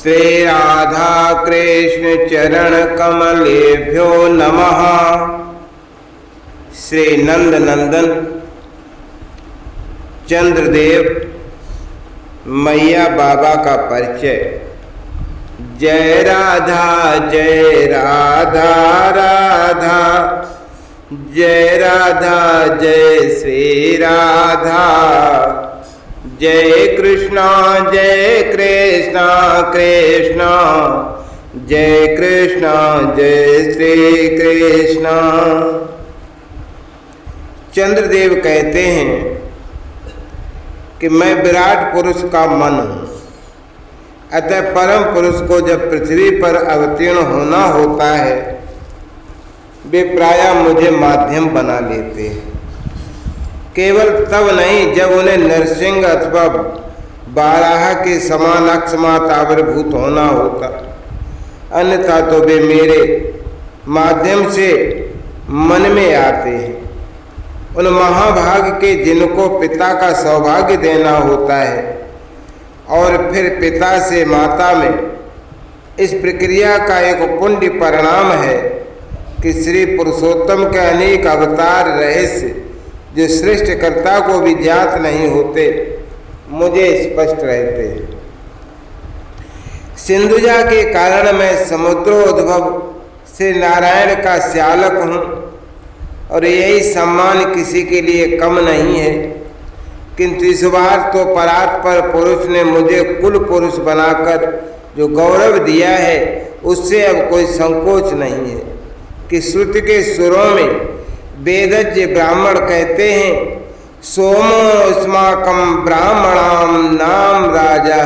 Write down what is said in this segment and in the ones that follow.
श्री राधा कृष्ण चरण कमलेभ्यो नमः। श्री नंद नंदन चंद्रदेव मैया बाबा का परिचय। जय राधा राधा, जय राधा जय श्री राधा। जय कृष्णा कृष्णा जय कृष्णा जय श्री कृष्णा। चंद्रदेव कहते हैं कि मैं विराट पुरुष का मन हूँ, अतः परम पुरुष को जब पृथ्वी पर अवतीर्ण होना होता है वे प्रायः मुझे माध्यम बना लेते हैं। केवल तब नहीं जब उन्हें नरसिंह अथवा बाराह के समान अकस्मात आविर्भूत होना होता, अन्यथा तो वे मेरे माध्यम से मन में आते हैं। उन महाभाग के जिनको पिता का सौभाग्य देना होता है और फिर पिता से माता में, इस प्रक्रिया का एक पुण्य परिणाम है कि श्री पुरुषोत्तम के अनेक अवतार रहस्य जो सृष्टिकर्ता को भी ज्ञात नहीं होते मुझे स्पष्ट रहते हैं। सिंधुजा के कारण मैं समुद्रोद्भव से नारायण का श्यालक हूँ और यही सम्मान किसी के लिए कम नहीं है, किंतु इस बार तो परात्पर पुरुष ने मुझे कुल पुरुष बनाकर जो गौरव दिया है उससे अब कोई संकोच नहीं है कि श्रुति के सुरों में वेदज्ञ ब्राह्मण कहते हैं, सोमो अस्माकं ब्राह्मणाम नाम राजा।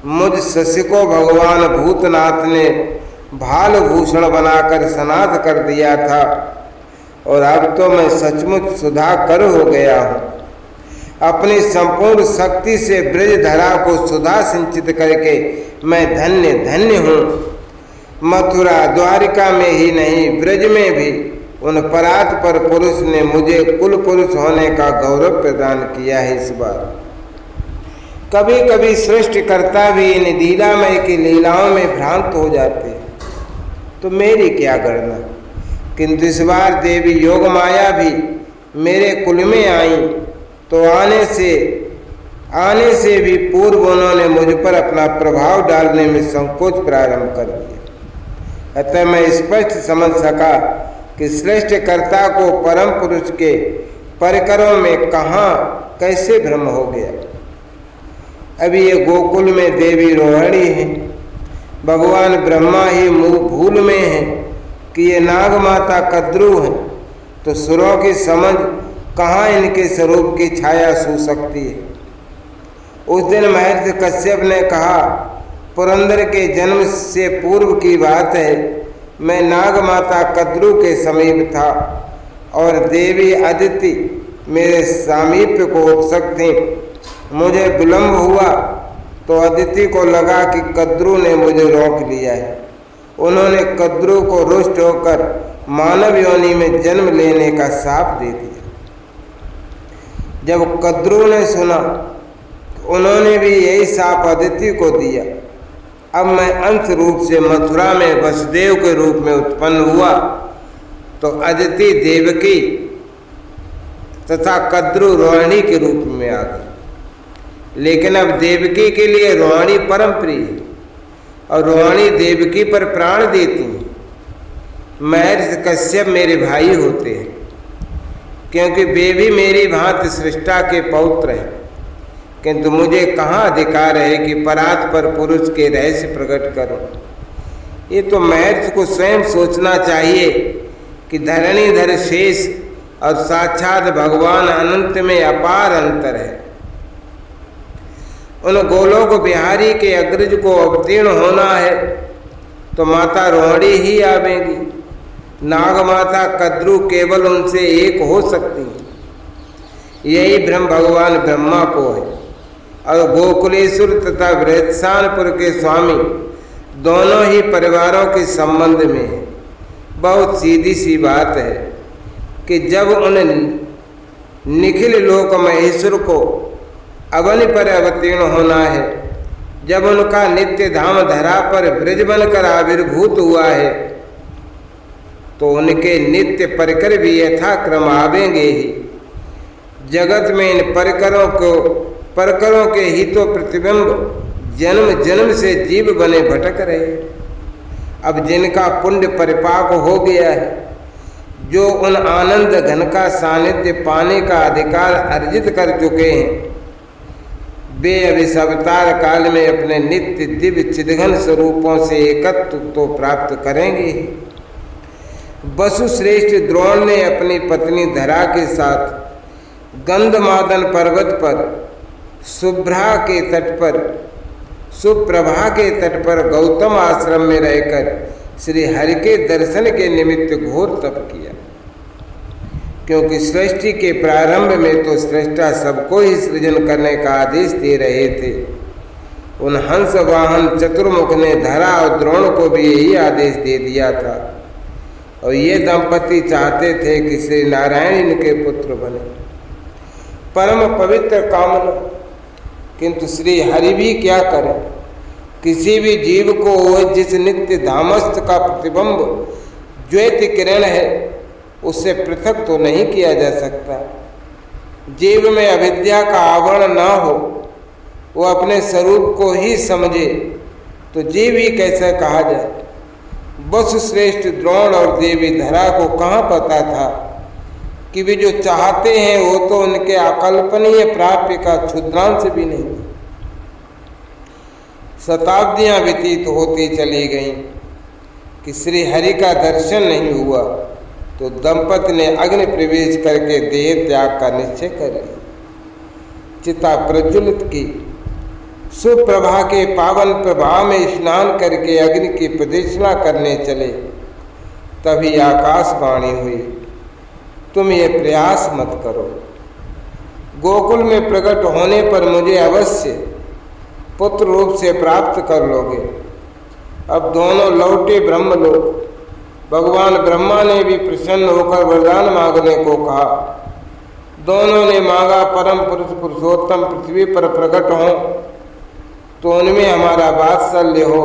मुझ शशि को भगवान भूतनाथ ने भाल भूषण बनाकर सनाथ कर दिया था और अब तो मैं सचमुच सुधाकर हो गया हूँ। अपनी संपूर्ण शक्ति से ब्रज धरा को सुधा सिंचित करके मैं धन्य धन्य हूँ। मथुरा द्वारिका में ही नहीं ब्रज में भी उन परात्पर पुरुष ने मुझे कुल पुरुष होने का गौरव प्रदान किया है। इस बार कभी कभी सृष्टिकर्ता भी इन लीलामय की लीलाओं में भ्रांत हो जाते हैं तो मेरी क्या गणना, किंतु इस बार देवी योग माया भी मेरे कुल में आई तो आने से भी पूर्व उन्होंने मुझ पर अपना प्रभाव डालने में संकोच प्रारंभ कर दिया। अतः मैं स्पष्ट समझ सका कि सृष्टिकर्ता को परम पुरुष के परिकरों में कहाँ कैसे भ्रम हो गया। अभी ये गोकुल में देवी रोहिणी है, भगवान ब्रह्मा ही भूल में है कि ये नाग माता कद्रू है, तो सुरों की समझ कहाँ इनके स्वरूप की छाया सू सकती है। उस दिन महर्षि कश्यप ने कहा, पुरंदर के जन्म से पूर्व की बात है, मैं नाग माता कद्रू के समीप था और देवी अदिति मेरे सामीप्य को उत्सुक थी। मुझे विलम्ब हुआ तो अदिति को लगा कि कद्रू ने मुझे रोक लिया है। उन्होंने कद्रू को रुष्ट होकर मानव योनि में जन्म लेने का शाप दे दिया। जब कद्रू ने सुना उन्होंने भी यही शाप अदिति को दिया। अब मैं अंश रूप से मथुरा में वसुदेव के रूप में उत्पन्न हुआ तो अदिति देवकी तथा कद्रू रोहिणी के रूप में आ गई। लेकिन अब देवकी के लिए रोहिणी परम प्रिय है और रोहिणी देवकी पर प्राण देती है। महर्षि कश्यप मेरे भाई होते हैं क्योंकि वे भी मेरी भांति सृष्टा के पौत्र हैं, किंतु मुझे कहाँ अधिकार है कि परात्पर पुरुष के रहस्य प्रकट करूं। ये तो महर्षि को स्वयं सोचना चाहिए कि धरणीधर शेष और साक्षात भगवान अनंत में अपार अंतर है। उन गोलोक बिहारी के अग्रज को अवतीर्ण होना है तो माता रोहिणी ही आवेगी। नाग माता कद्रू केवल उनसे एक हो सकती है। यही भ्रम भगवान ब्रह्मा को है और गोकुलेश्वर तथा वृत्सानपुर के स्वामी दोनों ही परिवारों के संबंध में है। बहुत सीधी सी बात है कि जब उन निखिल लोक महेश्वर को अवन पर अवतीर्ण होना है, जब उनका नित्य धाम धरा पर ब्रज बनकर आविर्भूत हुआ है तो उनके नित्य परिकर भी यथाक्रम आवेंगे ही। जगत में इन परकरों के ही तो प्रतिबिंब जन्म जन्म से जीव बने भटक रहे। अब जिनका पुण्य परिपाक हो गया है, जो उन आनंद घन का सानिध्य पाने का अधिकार अर्जित कर चुके हैं, वे अब इस अवतार काल में अपने नित्य दिव्य चिदघन स्वरूपों से एकत्व तो प्राप्त करेंगे। वसुश्रेष्ठ द्रोण ने अपनी पत्नी धरा के साथ गंधमादन पर्वत पर सुप्रभा के तट पर गौतम आश्रम में रहकर श्री हरि के दर्शन के निमित्त घोर तप किया, क्योंकि सृष्टि के प्रारंभ में तो सृष्टा सबको ही सृजन करने का आदेश दे रहे थे। उन हंस वाहन चतुर्मुख ने धरा और द्रोण को भी यही आदेश दे दिया था, और ये दंपति चाहते थे कि श्री नारायण इनके पुत्र बने। परम पवित्र कामना, किंतु श्री हरि भी क्या करें। किसी भी जीव को वह जिस नित्य धामस्थ का प्रतिबिंब ज्योति किरण है उससे पृथक तो नहीं किया जा सकता। जीव में अविद्या का आवरण ना हो, वो अपने स्वरूप को ही समझे तो जीव ही कैसे कहा जाए। वसुश्रेष्ठ द्रोण और देवी धरा को कहाँ पता था कि वे जो चाहते हैं वो तो उनके अकल्पनीय प्राप्य का क्षुद्रांश भी नहीं। शताब्दियां व्यतीत होती चली गईं कि श्री हरि का दर्शन नहीं हुआ, तो दंपति ने अग्नि प्रवेश करके देह त्याग का निश्चय कर लिया। चिता प्रज्वलित की, सुप्रभा के पावन प्रभाव में स्नान करके अग्नि की प्रदक्षिणा करने चले। तभी आकाशवाणी हुई, तुम ये प्रयास मत करो, गोकुल में प्रकट होने पर मुझे अवश्य पुत्र रूप से प्राप्त कर लोगे। अब दोनों लौटे ब्रह्मलोक। भगवान ब्रह्मा ने भी प्रसन्न होकर वरदान मांगने को कहा। दोनों ने मांगा, परम पुरुष पुरुषोत्तम पृथ्वी पर प्रकट हों तो उनमें हमारा वात्सल्य हो,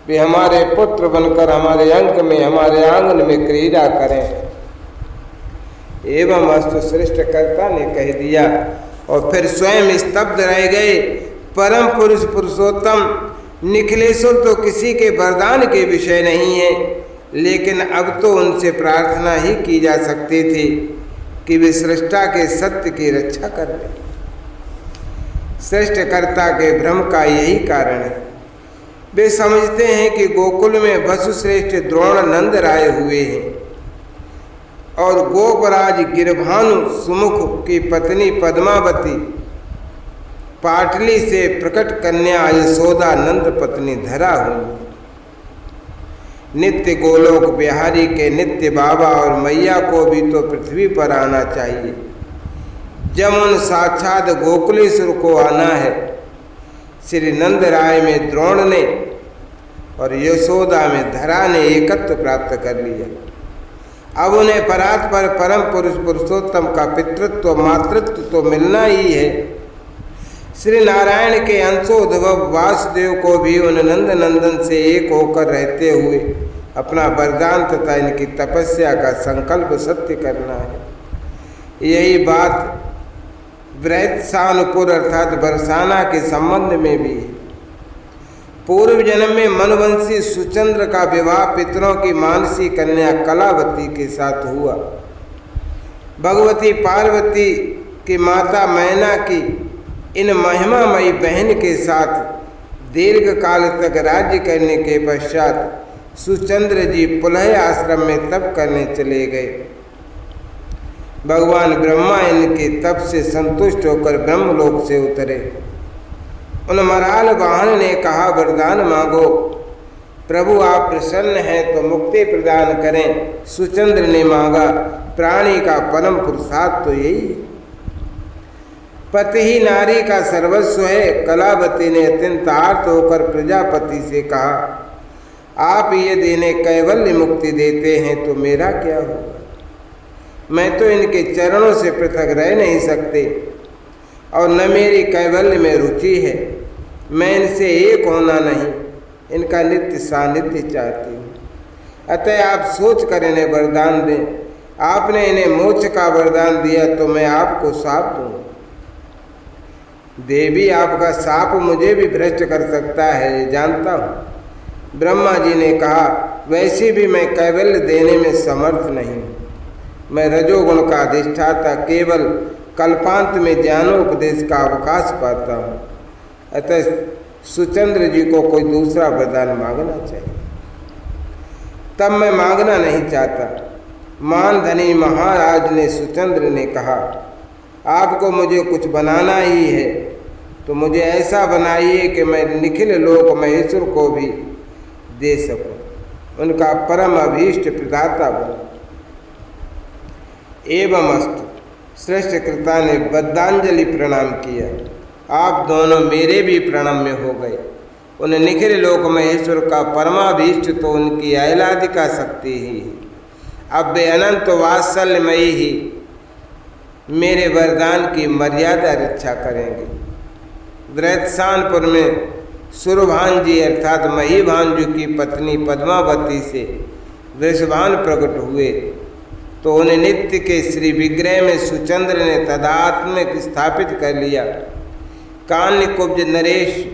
वे हमारे पुत्र बनकर हमारे अंक में, हमारे आंगन में क्रीड़ा करें। एवं अस्तु सृष्टिकर्ता ने कह दिया, और फिर स्वयं स्तब्ध रह गए। परम पुरुष पुरुषोत्तम निखिलेश्वर तो किसी के वरदान के विषय नहीं है, लेकिन अब तो उनसे प्रार्थना ही की जा सकती थी कि वे सृष्टा के सत्य की रक्षा कर लें। सृष्टिकर्ता के भ्रम का यही कारण है। वे समझते हैं कि गोकुल में वसुश्रेष्ठ द्रोण नंद राय हुए हैं और गोपराज गिरभानु सुमुख की पत्नी पद्मावती पाटली से प्रकट कन्या यशोदा नंद पत्नी धरा हुई। नित्य गोलोक बिहारी के नित्य बाबा और मैया को भी तो पृथ्वी पर आना चाहिए। जब उन साक्षात गोकुलेश्वर को आना है। श्री नंद राय में द्रोण ने और यशोदा में धरा ने एकत्व प्राप्त कर लिया। अब उन्हें परात्पर परम पुरुष पुरुषोत्तम का पितृत्व मातृत्व तो मिलना ही है। श्री नारायण के अंशोद्भव वासुदेव को भी उन नंद नंदन से एक होकर रहते हुए अपना वरदान तथा इनकी तपस्या का संकल्प सत्य करना है। यही बात वृहत्सानुपुर अर्थात बरसाना के संबंध में भी है। पूर्व जन्म में मनवंशी सुचंद्र का विवाह पितरों की मानसी कन्या कलावती के साथ हुआ। भगवती पार्वती की माता मैना की इन महिमामयी बहन के साथ दीर्घ काल तक राज्य करने के पश्चात सुचंद्र जी पुलह आश्रम में तप करने चले गए। भगवान ब्रह्मा इनके तप से संतुष्ट होकर ब्रह्मलोक से उतरे। उन मराल वाहन ने कहा, वरदान मांगो, प्रभु आप प्रसन्न हैं तो मुक्ति प्रदान करें। सुचंद्र ने मांगा, प्राणी का परम पुरुषार्थ तो यही है, पति ही नारी का सर्वस्व है। कलावती ने अत्यंत आर्त होकर प्रजापति से कहा, आप ये देने कैवल्य मुक्ति देते हैं तो मेरा क्या होगा? मैं तो इनके चरणों से पृथक रह नहीं सकते और न मेरी कैवल्य में रुचि है। मैं इनसे एक होना नहीं, इनका नित्य सानिध्य चाहती हूँ। अतः आप सोच कर इन्हें वरदान दें। आपने इन्हें मोक्ष का वरदान दिया तो मैं आपको शाप दूँ। देवी, आपका शाप मुझे भी भ्रष्ट कर सकता है, ये जानता हूँ। ब्रह्मा जी ने कहा, वैसे भी मैं कैवल्य देने में समर्थ नहीं हूँ। मैं रजोगुण का अधिष्ठाता, केवल कल्पांत में ज्ञानोपदेश का अवकाश पाता हूँ। अतः सुचंद्र जी को कोई दूसरा वरदान मांगना चाहिए। तब मैं मांगना नहीं चाहता। मानधनी महाराज ने सुचंद्र ने कहा, आपको मुझे कुछ बनाना ही है तो मुझे ऐसा बनाइए कि मैं निखिल लोक महेश्वर को भी दे सकूं, उनका परम अभीष्ट प्रदाता बनूं। एवं अस्तु। श्रेष्ठ कृता ने बद्धांजलि प्रणाम किया। आप दोनों मेरे भी प्रणम्य हो गए। उन निखिल लोक महेश्वर का परमाभीष्ट तो उनकी ऐलादिका शक्ति ही है। अब वे अनंत वात्सल्यमयी ही मेरे वरदान की मर्यादा रक्षा करेंगे। वृत्सानपुर में सुरभांजी अर्थात महीभांजू की पत्नी पद्मावती से वृषभान प्रकट हुए तो उन्हें नित्य के श्री विग्रह में सुचंद्र ने तदात्मिक स्थापित कर लिया। कान्यकुब्ज नरेश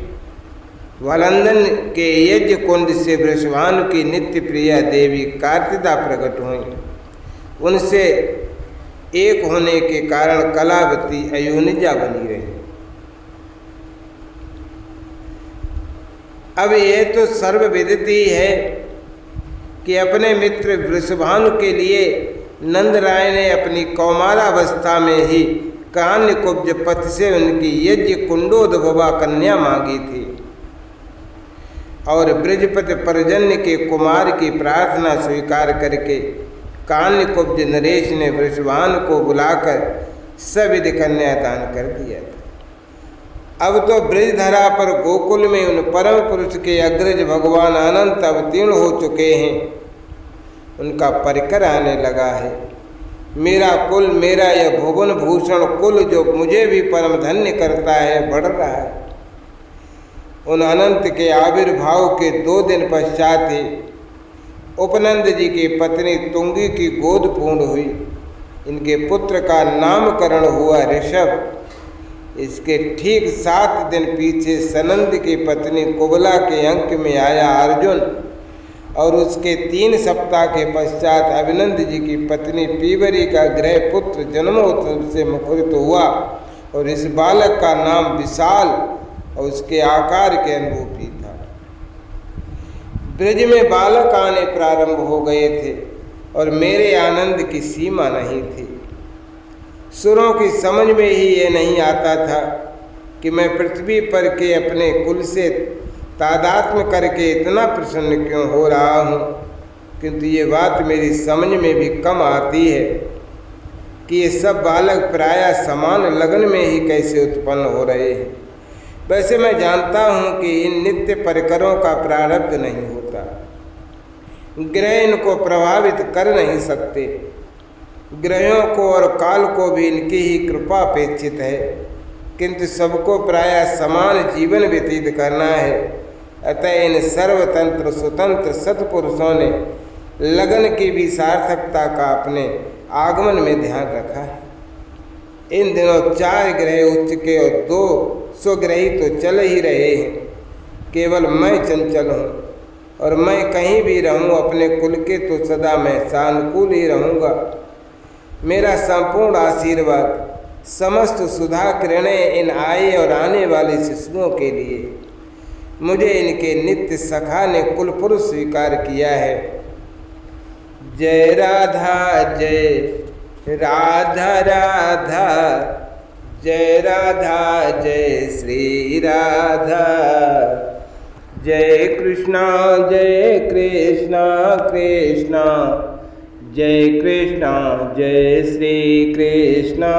वलंदन के यज्ञ कुंड से वृषभानु की नित्य प्रिया देवी कार्तिदा प्रकट हुई। उनसे एक होने के कारण कलावती अयोनिजा बनी रही। अब यह तो सर्वविदित ही है कि अपने मित्र वृषभानु के लिए नंदराय ने अपनी कौमारावस्था में ही कान्यकुब्ज पति से उनकी यज्ञ कुंडोद्भवा कन्या मांगी थी और बृजपति पर्जन्य के कुमार की प्रार्थना स्वीकार करके कान्यकुब्ज नरेश ने वृषभानु को बुलाकर सविध कन्यादान कर दिया था। अब तो ब्रजधरा पर गोकुल में उन परम पुरुष के अग्रज भगवान अनंत अवतीर्ण हो चुके हैं। उनका परिकर आने लगा है। मेरा कुल, मेरा यह भुवन भूषण कुल जो मुझे भी परम धन्य करता है, बढ़ रहा है। उन अनंत के आविर्भाव के 2 दिन पश्चात ही उपनंद जी की पत्नी तुंगी की गोद पूर्ण हुई। इनके पुत्र का नामकरण हुआ ऋषभ। इसके ठीक 7 दिन पीछे सनंद की पत्नी कुबला के अंक में आया अर्जुन और उसके 3 सप्ताह के पश्चात अभिनंद जी की पत्नी पीवरी का गृह पुत्र जन्मोत्सव से मुखरित हुआ और इस बालक का नाम विशाल और उसके आकार के अनुरूपी था। ब्रज में बालक आने प्रारंभ हो गए थे और मेरे आनंद की सीमा नहीं थी। सुरों की समझ में ही ये नहीं आता था कि मैं पृथ्वी पर के अपने कुल से तादात्म्य करके इतना प्रसन्न क्यों हो रहा हूँ, किंतु ये बात मेरी समझ में भी कम आती है कि ये सब बालक प्रायः समान लगन में ही कैसे उत्पन्न हो रहे हैं। वैसे मैं जानता हूँ कि इन नित्य परिकरों का प्रारब्ध नहीं होता। ग्रह इनको प्रभावित कर नहीं सकते। ग्रहों को और काल को भी इनकी ही कृपा अपेक्षित है, किंतु सबको प्रायः समान जीवन व्यतीत करना है। अतः इन सर्वतंत्र स्वतंत्र सत्पुरुषों ने लगन की भी सार्थकता का अपने आगमन में ध्यान रखा है। इन दिनों 4 ग्रह उच्च के और 2 स्वग्रही तो चल ही रहे हैं। केवल मैं चंचल हूँ और मैं कहीं भी रहूँ अपने कुल के तो सदा मैं सानुकूल ही रहूँगा। मेरा संपूर्ण आशीर्वाद समस्त सुधा किरणें इन आए और आने वाले शिशुओं के लिए। मुझे इनके नित्य सखा ने कुल पुरुष स्वीकार किया है। जय राधा जय राधा राधा, जय राधा जय श्री राधा, जय कृष्णा कृष्णा जय कृष्णा जय श्री कृष्णा।